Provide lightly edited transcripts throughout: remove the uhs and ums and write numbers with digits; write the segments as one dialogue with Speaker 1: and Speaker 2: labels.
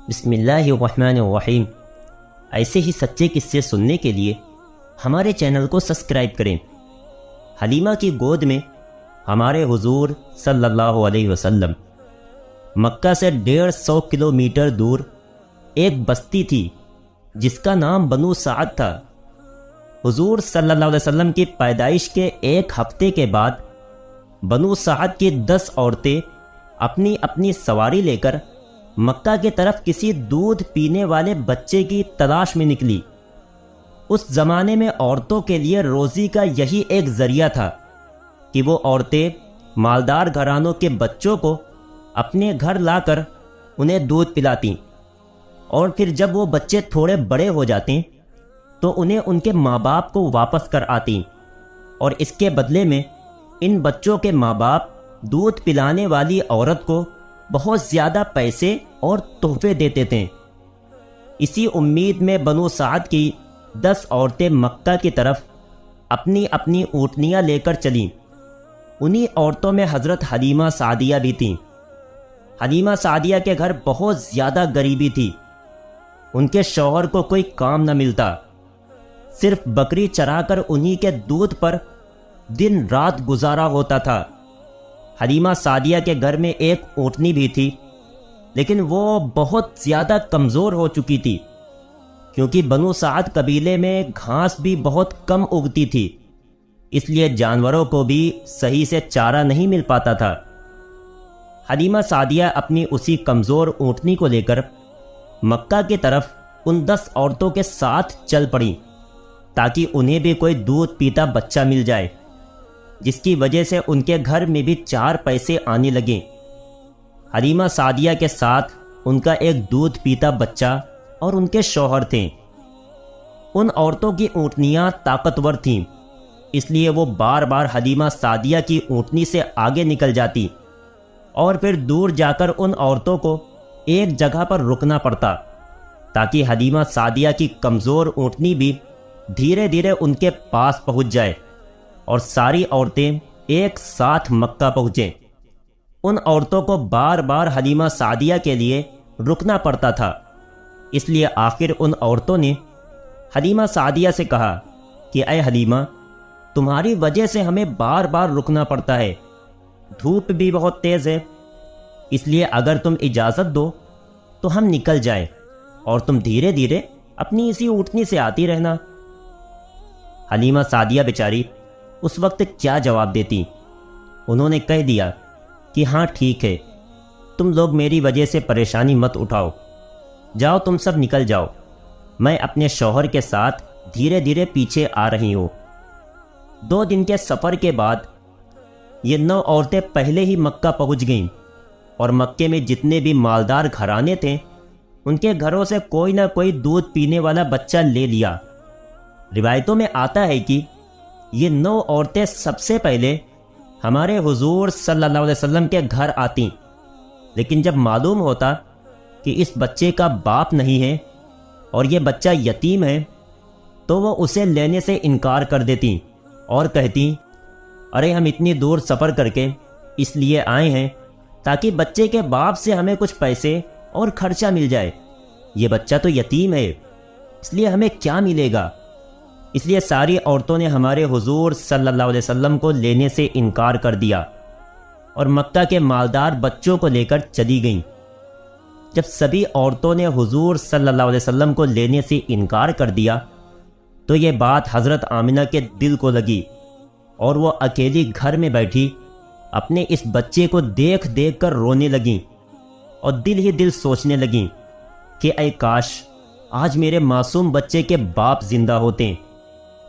Speaker 1: بسم اللہ الرحمن الرحیم۔ ایسے ہی سچے قصے سننے کے لیے ہمارے چینل کو سبسکرائب کریں۔ حلیمہ کی گود میں ہمارے حضور صلی اللہ علیہ وسلم مکہ سے 150 کلومیٹر دور ایک بستی تھی جس کا نام بنو سعد تھا۔ حضور صلی اللہ علیہ وسلم کی پیدائش کے ایک ہفتے کے بعد بنو سعد کی 10 عورتیں اپنی اپنی سواری لے کر مکہ کی طرف کسی دودھ پینے والے بچے کی تلاش میں نکلی۔ اس زمانے میں عورتوں کے لیے روزی کا یہی ایک ذریعہ تھا کہ وہ عورتیں مالدار گھرانوں کے بچوں کو اپنے گھر لا کر انہیں دودھ پلاتیں، اور پھر جب وہ بچے تھوڑے بڑے ہو جاتے تو انہیں ان کے ماں باپ کو واپس کر آتیں، اور اس کے بدلے میں ان بچوں کے ماں باپ دودھ پلانے والی عورت کو بہت زیادہ پیسے اور تحفے دیتے تھے۔ اسی امید میں بنو سعد کی 10 عورتیں مکہ کی طرف اپنی اپنی اونٹنیاں لے کر چلیں۔ انہی عورتوں میں حضرت حلیمہ سعدیہ بھی تھیں۔ حلیمہ سعدیہ کے گھر بہت زیادہ غریبی تھی۔ ان کے شوہر کو کوئی کام نہ ملتا، صرف بکری چرا کر انہی کے دودھ پر دن رات گزارا ہوتا تھا۔ حلیمہ سعدیہ کے گھر میں ایک اونٹنی بھی تھی، لیکن وہ بہت زیادہ کمزور ہو چکی تھی، کیونکہ بنو سعد قبیلے میں گھاس بھی بہت کم اگتی تھی، اس لیے جانوروں کو بھی صحیح سے چارہ نہیں مل پاتا تھا۔ حلیمہ سعدیہ اپنی اسی کمزور اونٹنی کو لے کر مکہ کی طرف ان 10 عورتوں کے ساتھ چل پڑیں تاکہ انہیں بھی کوئی دودھ پیتا بچہ مل جائے، جس کی وجہ سے ان کے گھر میں بھی 4 پیسے آنے لگیں۔ حلیمہ سعدیہ کے ساتھ ان کا ایک دودھ پیتا بچہ اور ان کے شوہر تھے۔ ان عورتوں کی اونٹنیاں طاقتور تھیں، اس لیے وہ بار بار حلیمہ سعدیہ کی اونٹنی سے آگے نکل جاتی، اور پھر دور جا کر ان عورتوں کو ایک جگہ پر رکنا پڑتا تاکہ حلیمہ سعدیہ کی کمزور اونٹنی بھی دھیرے دھیرے ان کے پاس پہنچ جائے اور ساری عورتیں ایک ساتھ مکہ پہنچیں۔ ان عورتوں کو بار بار حلیمہ سعدیہ کے لیے رکنا پڑتا تھا، اس لیے آخر ان عورتوں نے حلیمہ سعدیہ سے کہا کہ اے حلیمہ، تمہاری وجہ سے ہمیں بار بار رکنا پڑتا ہے، دھوپ بھی بہت تیز ہے، اس لیے اگر تم اجازت دو تو ہم نکل جائیں اور تم دھیرے دھیرے اپنی اسی اونٹنی سے آتی رہنا۔ حلیمہ سعدیہ بیچاری اس وقت کیا جواب دیتی؟ انہوں نے کہہ دیا کہ ہاں ٹھیک ہے، تم لوگ میری وجہ سے پریشانی مت اٹھاؤ، جاؤ تم سب نکل جاؤ، میں اپنے شوہر کے ساتھ دھیرے دھیرے پیچھے آ رہی ہوں۔ 2 دن کے سفر کے بعد یہ 9 عورتیں پہلے ہی مکہ پہنچ گئیں، اور مکے میں جتنے بھی مالدار گھرانے تھے ان کے گھروں سے کوئی نہ کوئی دودھ پینے والا بچہ لے لیا۔ روایتوں میں آتا ہے کہ یہ 9 عورتیں سب سے پہلے ہمارے حضور صلی اللہ علیہ وسلم کے گھر آتیں، لیکن جب معلوم ہوتا کہ اس بچے کا باپ نہیں ہے اور یہ بچہ یتیم ہے تو وہ اسے لینے سے انکار کر دیتی اور کہتی، ارے ہم اتنی دور سفر کر کے اس لیے آئے ہیں تاکہ بچے کے باپ سے ہمیں کچھ پیسے اور خرچہ مل جائے، یہ بچہ تو یتیم ہے، اس لیے ہمیں کیا ملے گا۔ اس لیے ساری عورتوں نے ہمارے حضور صلی اللہ علیہ وسلم کو لینے سے انکار کر دیا اور مکہ کے مالدار بچوں کو لے کر چلی گئیں۔ جب سبھی عورتوں نے حضور صلی اللہ علیہ وسلم کو لینے سے انکار کر دیا تو یہ بات حضرت آمنہ کے دل کو لگی، اور وہ اکیلی گھر میں بیٹھی اپنے اس بچے کو دیکھ دیکھ کر رونے لگیں، اور دل ہی دل سوچنے لگیں کہ اے کاش آج میرے معصوم بچے کے باپ زندہ ہوتے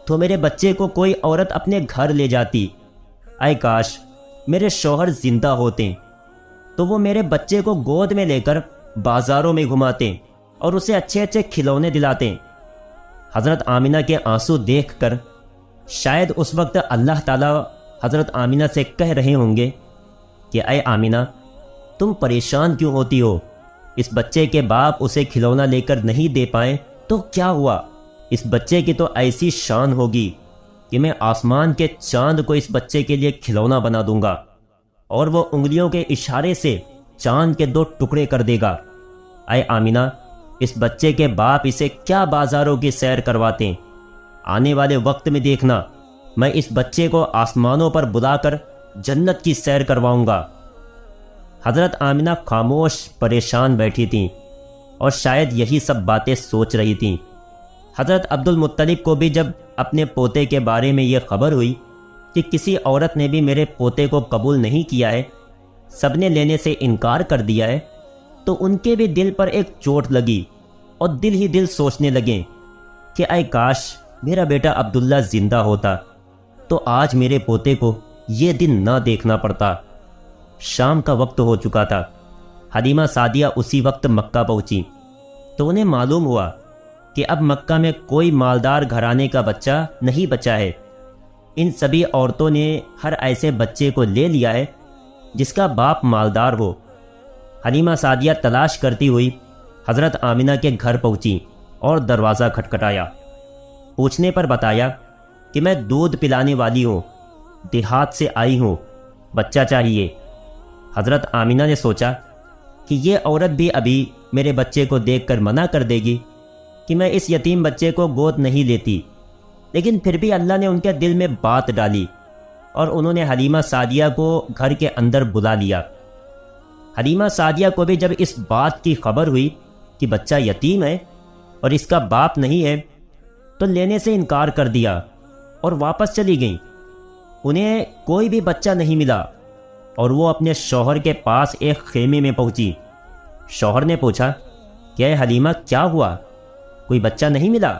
Speaker 1: تو میرے بچے کو کوئی عورت اپنے گھر لے جاتی، اے کاش میرے شوہر زندہ ہوتے تو وہ میرے بچے کو گود میں لے کر بازاروں میں گھماتے اور اسے اچھے اچھے کھلونے دلاتے۔ حضرت آمنہ کے آنسو دیکھ کر شاید اس وقت اللہ تعالیٰ حضرت آمنہ سے کہہ رہے ہوں گے کہ اے آمنہ، تم پریشان کیوں ہوتی ہو؟ اس بچے کے باپ اسے کھلونا لے کر نہیں دے پائے تو کیا ہوا؟ اس بچے کی تو ایسی شان ہوگی کہ میں آسمان کے چاند کو اس بچے کے لیے کھلونا بنا دوں گا، اور وہ انگلیوں کے اشارے سے چاند کے 2 ٹکڑے کر دے گا۔ اے آمینہ، اس بچے کے باپ اسے کیا بازاروں کی سیر کرواتے ہیں، آنے والے وقت میں دیکھنا میں اس بچے کو آسمانوں پر بلا کر جنت کی سیر کرواؤں گا۔ حضرت آمینہ خاموش پریشان بیٹھی تھیں اور شاید یہی سب باتیں سوچ رہی تھیں۔ حضرت عبد المطلب کو بھی جب اپنے پوتے کے بارے میں یہ خبر ہوئی کہ کسی عورت نے بھی میرے پوتے کو قبول نہیں کیا ہے، سب نے لینے سے انکار کر دیا ہے، تو ان کے بھی دل پر ایک چوٹ لگی اور دل ہی دل سوچنے لگے کہ اے کاش میرا بیٹا عبداللہ زندہ ہوتا تو آج میرے پوتے کو یہ دن نہ دیکھنا پڑتا۔ شام کا وقت ہو چکا تھا۔ حلیمہ سعدیہ اسی وقت مکہ پہنچی تو انہیں معلوم ہوا کہ اب مکہ میں کوئی مالدار گھرانے کا بچہ نہیں بچا ہے۔ ان سبھی عورتوں نے ہر ایسے بچے کو لے لیا ہے جس کا باپ مالدار ہو۔ حلیمہ سعدیہ تلاش کرتی ہوئی حضرت آمینہ کے گھر پہنچی اور دروازہ کھٹکھٹایا۔ پوچھنے پر بتایا کہ میں دودھ پلانے والی ہوں، دیہات سے آئی ہوں، بچہ چاہیے۔ حضرت آمینہ نے سوچا کہ یہ عورت بھی ابھی میرے بچے کو دیکھ کر منع کر دے گی کہ میں اس یتیم بچے کو گود نہیں لیتی، لیکن پھر بھی اللہ نے ان کے دل میں بات ڈالی اور انہوں نے حلیمہ سعدیہ کو گھر کے اندر بلا لیا۔ حلیمہ سعدیہ کو بھی جب اس بات کی خبر ہوئی کہ بچہ یتیم ہے اور اس کا باپ نہیں ہے تو لینے سے انکار کر دیا اور واپس چلی گئیں۔ انہیں کوئی بھی بچہ نہیں ملا اور وہ اپنے شوہر کے پاس ایک خیمے میں پہنچی۔ شوہر نے پوچھا کہ اے حلیمہ کیا ہوا، کوئی بچہ نہیں ملا؟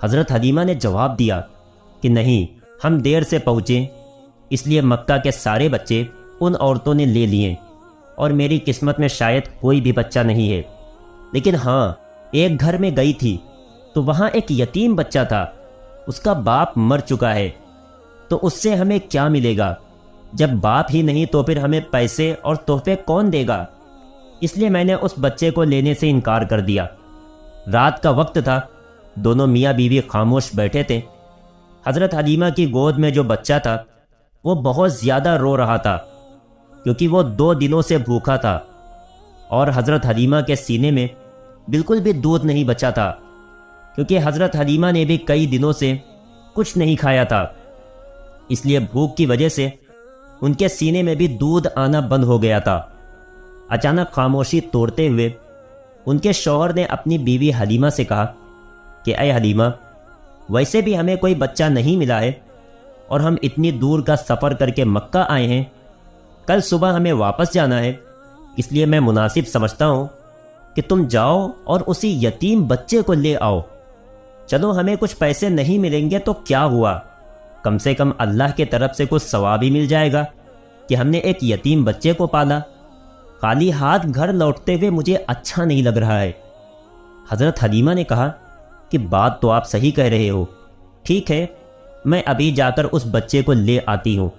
Speaker 1: حضرت حلیمہ نے جواب دیا کہ نہیں، ہم دیر سے پہنچے، اس لیے مکہ کے سارے بچے ان عورتوں نے لے لیے اور میری قسمت میں شاید کوئی بھی بچہ نہیں ہے، لیکن ہاں ایک گھر میں گئی تھی تو وہاں ایک یتیم بچہ تھا، اس کا باپ مر چکا ہے، تو اس سے ہمیں کیا ملے گا؟ جب باپ ہی نہیں تو پھر ہمیں پیسے اور تحفے کون دے گا؟ اس لیے میں نے اس بچے کو لینے سے انکار کر دیا۔ رات کا وقت تھا، دونوں میاں بیوی خاموش بیٹھے تھے۔ حضرت حلیمہ کی گود میں جو بچہ تھا وہ بہت زیادہ رو رہا تھا کیونکہ وہ 2 دنوں سے بھوکا تھا، اور حضرت حلیمہ کے سینے میں بالکل بھی دودھ نہیں بچا تھا کیونکہ حضرت حلیمہ نے بھی کئی دنوں سے کچھ نہیں کھایا تھا، اس لیے بھوک کی وجہ سے ان کے سینے میں بھی دودھ آنا بند ہو گیا تھا۔ اچانک خاموشی توڑتے ہوئے ان کے شوہر نے اپنی بیوی حلیمہ سے کہا کہ اے حلیمہ، ویسے بھی ہمیں کوئی بچہ نہیں ملا ہے اور ہم اتنی دور کا سفر کر کے مکہ آئے ہیں، کل صبح ہمیں واپس جانا ہے، اس لیے میں مناسب سمجھتا ہوں کہ تم جاؤ اور اسی یتیم بچے کو لے آؤ۔ چلو ہمیں کچھ پیسے نہیں ملیں گے تو کیا ہوا، کم سے کم اللہ کے طرف سے کچھ ثواب ہی مل جائے گا کہ ہم نے ایک یتیم بچے کو پالا۔ خالی ہاتھ گھر لوٹتے ہوئے مجھے اچھا نہیں لگ رہا ہے۔ حضرت حلیمہ نے کہا کہ بات تو آپ صحیح کہہ رہے ہو، ٹھیک ہے، میں ابھی جا کر اس بچے کو لے آتی ہوں۔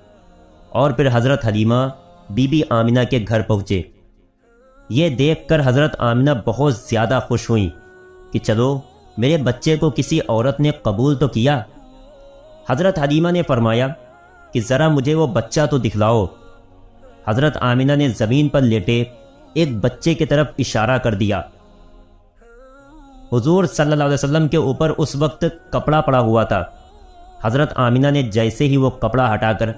Speaker 1: اور پھر حضرت حلیمہ بی بی آمینہ کے گھر پہنچے۔ یہ دیکھ کر حضرت آمینہ بہت زیادہ خوش ہوئیں کہ چلو میرے بچے کو کسی عورت نے قبول تو کیا۔ حضرت حلیمہ نے فرمایا کہ ذرا مجھے وہ بچہ تو دکھلاؤ۔ حضرت آمینہ نے زمین پر لیٹے ایک بچے کی طرف اشارہ کر دیا۔ حضور صلی اللہ علیہ وسلم کے اوپر اس وقت کپڑا پڑا ہوا تھا۔ حضرت آمینہ نے جیسے ہی وہ کپڑا ہٹا کر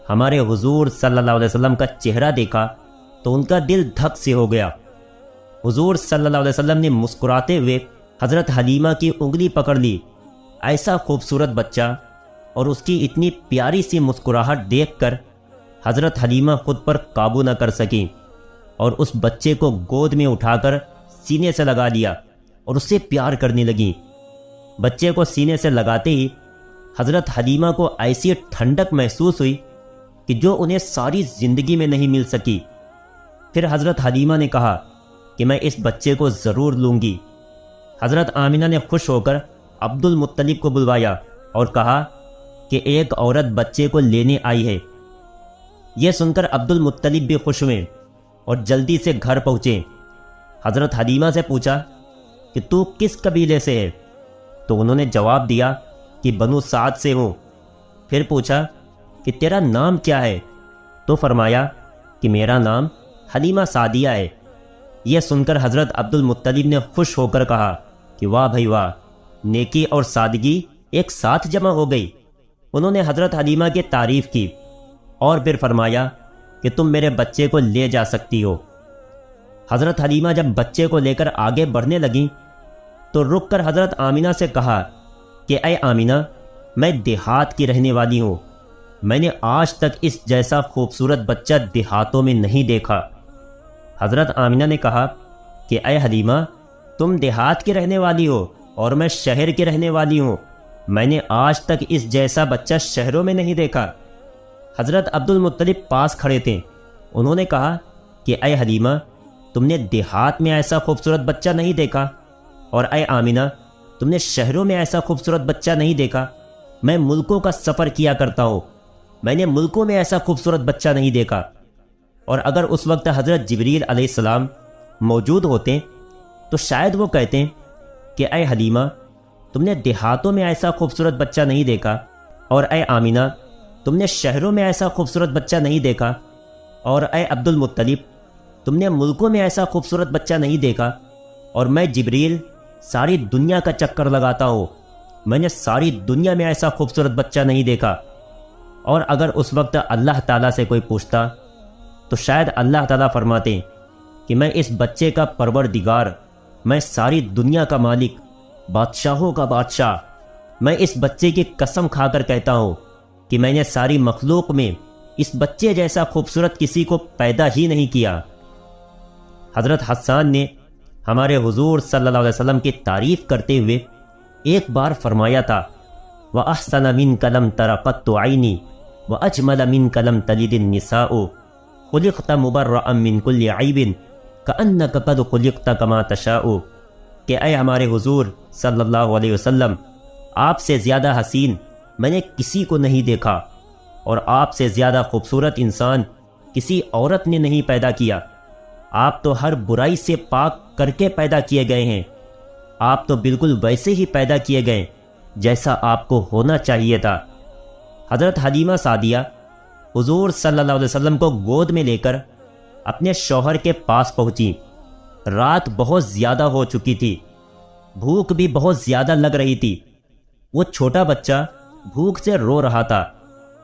Speaker 1: ہمارے حضور صلی اللہ علیہ وسلم کا چہرہ دیکھا تو ان کا دل دھک سے ہو گیا۔ حضور صلی اللہ علیہ وسلم نے مسکراتے ہوئے حضرت حلیمہ کی انگلی پکڑ لی۔ ایسا خوبصورت بچہ اور اس کی اتنی پیاری سی مسکراہٹ دیکھ کر حضرت حلیمہ خود پر قابو نہ کر سکیں اور اس بچے کو گود میں اٹھا کر سینے سے لگا لیا اور اس سے پیار کرنے لگیں۔ بچے کو سینے سے لگاتے ہی حضرت حلیمہ کو ایسی ٹھنڈک محسوس ہوئی کہ جو انہیں ساری زندگی میں نہیں مل سکی۔ پھر حضرت حلیمہ نے کہا کہ میں اس بچے کو ضرور لوں گی۔ حضرت آمینہ نے خوش ہو کر عبد المطلب کو بلوایا اور کہا کہ ایک عورت بچے کو لینے آئی ہے۔ یہ سن کر عبد المطلب بھی خوش ہوئے اور جلدی سے گھر پہنچے۔ حضرت حلیمہ سے پوچھا کہ تو کس قبیلے سے ہے؟ تو انہوں نے جواب دیا کہ بنو سعد سے ہوں۔ پھر پوچھا کہ تیرا نام کیا ہے؟ تو فرمایا کہ میرا نام حلیمہ سعدیہ ہے۔ یہ سن کر حضرت عبد المطلب نے خوش ہو کر کہا کہ واہ بھائی واہ، نیکی اور سادگی ایک ساتھ جمع ہو گئی۔ انہوں نے حضرت حلیمہ کی تعریف کی اور پھر فرمایا کہ تم میرے بچے کو لے جا سکتی ہو۔ حضرت حلیمہ جب بچے کو لے کر آگے بڑھنے لگیں تو رک کر حضرت آمینہ سے کہا کہ اے آمینہ، میں دیہات کی رہنے والی ہوں، میں نے آج تک اس جیسا خوبصورت بچہ دیہاتوں میں نہیں دیکھا۔ حضرت آمینہ نے کہا کہ اے حلیمہ، تم دیہات کی رہنے والی ہو اور میں شہر کی رہنے والی ہوں، میں نے آج تک اس جیسا بچہ شہروں میں نہیں دیکھا۔ حضرت عبد المطلب پاس کھڑے تھے، انہوں نے کہا کہ اے حلیمہ، تم نے دیہات میں ایسا خوبصورت بچہ نہیں دیکھا، اور اے آمینہ، تم نے شہروں میں ایسا خوبصورت بچہ نہیں دیکھا۔ میں ملکوں کا سفر کیا کرتا ہوں، میں نے ملکوں میں ایسا خوبصورت بچہ نہیں دیکھا۔ اور اگر اس وقت حضرت جبریل علیہ السلام موجود ہوتے تو شاید وہ کہتے کہ اے حلیمہ، تم نے دیہاتوں میں ایسا خوبصورت بچہ نہیں دیکھا، اور اے آمینہ، تم نے شہروں میں ایسا خوبصورت بچہ نہیں دیکھا، اور اے عبد المطلب، تم نے ملکوں میں ایسا خوبصورت بچہ نہیں دیکھا، اور میں جبریل ساری دنیا کا چکر لگاتا ہوں، میں نے ساری دنیا میں ایسا خوبصورت بچہ نہیں دیکھا۔ اور اگر اس وقت اللہ تعالیٰ سے کوئی پوچھتا تو شاید اللہ تعالیٰ فرماتے کہ میں اس بچے کا پروردگار، میں ساری دنیا کا مالک، بادشاہوں کا بادشاہ، میں اس بچے کی قسم کھا کر کہتا ہوں کہ میں نے ساری مخلوق میں اس بچے جیسا خوبصورت کسی کو پیدا ہی نہیں کیا۔ حضرت حسان نے ہمارے حضور صلی اللہ علیہ وسلم کی تعریف کرتے ہوئے ایک بار فرمایا تھا، وَأَحْسَنَ مِنْكَ لَمْ تَرَ قَطُّ عَيْنِي وَأَجْمَلَ مِنْكَ لَمْ تَلِدِ النِّسَاءُ خُلِقْتَ مُبَرَّأً مِنْ كُلِّ عَيْبٍ كَأَنَّكَ قَدْ خُلِقْتَ كَمَا تَشَاءُ، کہ اے ہمارے حضور صلی اللہ علیہ وسلم، آپ سے زیادہ حسین میں نے کسی کو نہیں دیکھا، اور آپ سے زیادہ خوبصورت انسان کسی عورت نے نہیں پیدا کیا۔ آپ تو ہر برائی سے پاک کر کے پیدا کیے گئے ہیں، آپ تو بالکل ویسے ہی پیدا کیے گئے جیسا آپ کو ہونا چاہیے تھا۔ حضرت حلیمہ سعدیہ حضور صلی اللہ علیہ وسلم کو گود میں لے کر اپنے شوہر کے پاس پہنچی۔ رات بہت زیادہ ہو چکی تھی، بھوک بھی بہت زیادہ لگ رہی تھی، وہ چھوٹا بچہ بھوک سے رو رہا تھا۔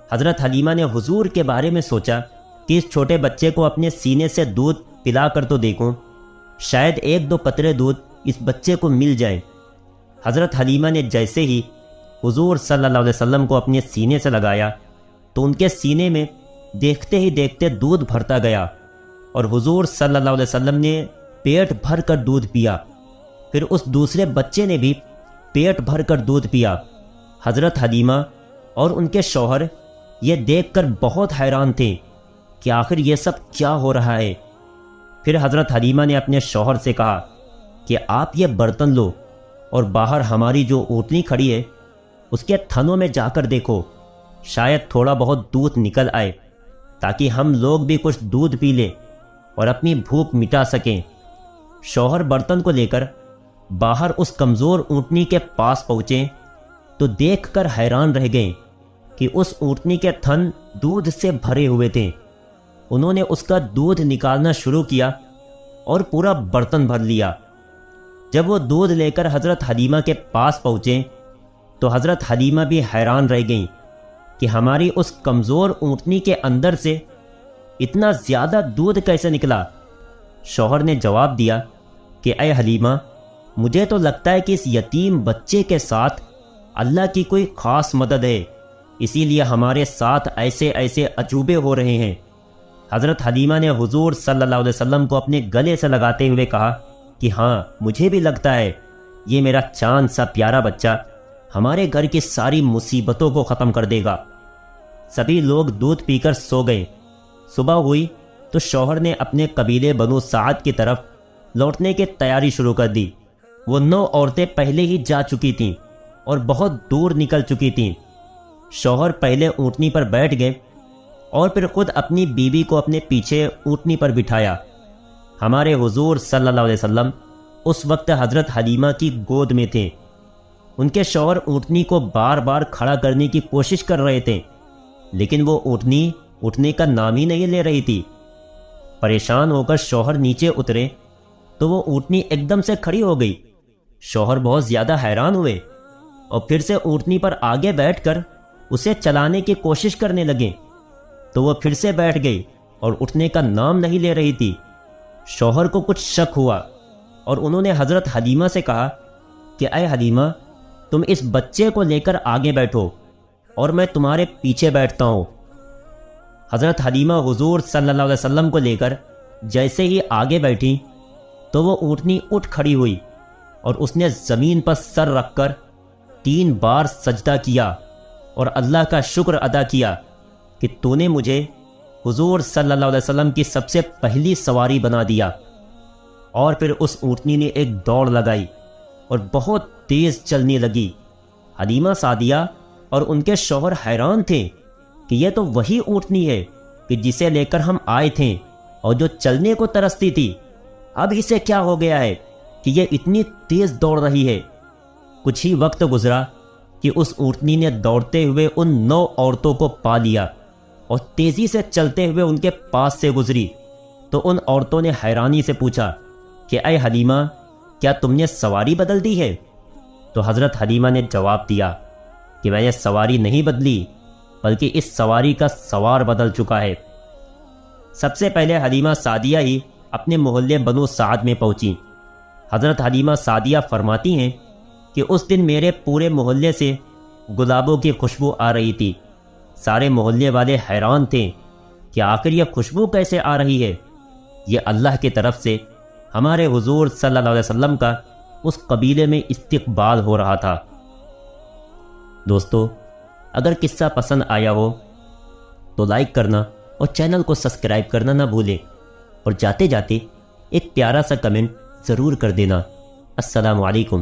Speaker 1: حضرت حلیمہ نے حضور کے بارے میں سوچا کہ اس چھوٹے بچے کو اپنے سینے سے دودھ پلا کر تو دیکھوں، شاید ایک دو قطرے دودھ اس بچے کو مل جائیں۔ حضرت حلیمہ نے جیسے ہی حضور صلی اللہ علیہ وسلم کو اپنے سینے سے لگایا تو ان کے سینے میں دیکھتے ہی دیکھتے دودھ بھرتا گیا، اور حضور صلی اللہ علیہ وسلم نے پیٹ بھر کر دودھ پیا۔ پھر اس دوسرے بچے نے بھی پیٹ بھر کر دودھ پیا۔ حضرت حلیمہ اور ان کے شوہر یہ دیکھ کر بہت حیران تھے کہ آخر یہ سب کیا ہو رہا ہے۔ پھر حضرت حلیمہ نے اپنے شوہر سے کہا کہ آپ یہ برتن لو اور باہر ہماری جو اونٹنی کھڑی ہے اس کے تھنوں میں جا کر دیکھو، شاید تھوڑا بہت دودھ نکل آئے تاکہ ہم لوگ بھی کچھ دودھ پی لیں اور اپنی بھوک مٹا سکیں۔ شوہر برتن کو لے کر باہر اس کمزور اونٹنی کے پاس پہنچے تو دیکھ کر حیران رہ گئے کہ اس اونٹنی کے تھن دودھ سے بھرے ہوئے تھے۔ انہوں نے اس کا دودھ نکالنا شروع کیا اور پورا برتن بھر لیا۔ جب وہ دودھ لے کر حضرت حلیمہ کے پاس پہنچے تو حضرت حلیمہ بھی حیران رہ گئیں کہ ہماری اس کمزور اونٹنی کے اندر سے اتنا زیادہ دودھ کیسے نکلا۔ شوہر نے جواب دیا کہ اے حلیمہ، مجھے تو لگتا ہے کہ اس یتیم بچے کے ساتھ اللہ کی کوئی خاص مدد ہے، اسی لیے ہمارے ساتھ ایسے ایسے عجوبے ہو رہے ہیں۔ حضرت حلیمہ نے حضور صلی اللہ علیہ وسلم کو اپنے گلے سے لگاتے ہوئے کہا کہ ہاں، مجھے بھی لگتا ہے یہ میرا چاند سا پیارا بچہ ہمارے گھر کی ساری مصیبتوں کو ختم کر دے گا۔ سبھی لوگ دودھ پی کر سو گئے۔ صبح ہوئی تو شوہر نے اپنے قبیلے بنو سعد کی طرف لوٹنے کی تیاری شروع کر دی۔ وہ 9 عورتیں پہلے ہی جا چکی تھیں اور بہت دور نکل چکی تھیں۔ شوہر پہلے اونٹنی پر بیٹھ گئے اور پھر خود اپنی بیوی کو اپنے پیچھے اونٹنی پر بٹھایا۔ ہمارے حضور صلی اللہ علیہ وسلم اس وقت حضرت حلیمہ کی گود میں تھے۔ ان کے شوہر اونٹنی کو بار بار کھڑا کرنے کی کوشش کر رہے تھے، لیکن وہ اونٹنی اٹھنے کا نام ہی نہیں لے رہی تھی۔ پریشان ہو کر شوہر نیچے اترے تو وہ اونٹنی ایک دم سے کھڑی ہو گئی۔ شوہر بہت زیادہ حیران ہوئے اور پھر سے اونٹنی پر آگے بیٹھ کر اسے چلانے کی کوشش کرنے لگے، تو وہ پھر سے بیٹھ گئی اور اٹھنے کا نام نہیں لے رہی تھی۔ شوہر کو کچھ شک ہوا اور انہوں نے حضرت حلیمہ سے کہا کہ اے حلیمہ، تم اس بچے کو لے کر آگے بیٹھو اور میں تمہارے پیچھے بیٹھتا ہوں۔ حضرت حلیمہ حضور صلی اللہ علیہ وسلم کو لے کر جیسے ہی آگے بیٹھی تو وہ اونٹنی اٹھ کھڑی ہوئی اور اس نے زمین پر سر رکھ کر 3 بار سجدہ کیا اور اللہ کا شکر ادا کیا کہ تو نے مجھے حضور صلی اللہ علیہ وسلم کی سب سے پہلی سواری بنا دیا۔ اور پھر اس اونٹنی نے ایک دوڑ لگائی اور بہت تیز چلنے لگی۔ حلیمہ سعدیہ اور ان کے شوہر حیران تھے کہ یہ تو وہی اونٹنی ہے کہ جسے لے کر ہم آئے تھے اور جو چلنے کو ترستی تھی، اب اسے کیا ہو گیا ہے کہ یہ اتنی تیز دوڑ رہی ہے۔ کچھ ہی وقت گزرا کہ اس اونٹنی نے دوڑتے ہوئے ان 9 عورتوں کو پا لیا اور تیزی سے چلتے ہوئے ان کے پاس سے گزری۔ تو ان عورتوں نے حیرانی سے پوچھا کہ اے حلیمہ، کیا تم نے سواری بدل دی ہے؟ تو حضرت حلیمہ نے جواب دیا کہ میں نے سواری نہیں بدلی، بلکہ اس سواری کا سوار بدل چکا ہے۔ سب سے پہلے حلیمہ سعدیہ ہی اپنے محلے بنو سعد میں پہنچی۔ حضرت حلیمہ سعدیہ فرماتی ہیں کہ اس دن میرے پورے محلے سے گلابوں کی خوشبو آ رہی تھی۔ سارے محلے والے حیران تھے کہ آخر یہ خوشبو کیسے آ رہی ہے۔ یہ اللہ کی طرف سے ہمارے حضور صلی اللہ علیہ وسلم کا اس قبیلے میں استقبال ہو رہا تھا۔ دوستو، اگر قصہ پسند آیا ہو تو لائک کرنا اور چینل کو سبسکرائب کرنا نہ بھولیں، اور جاتے جاتے ایک پیارا سا کمنٹ ضرور کر دینا۔ السلام علیکم۔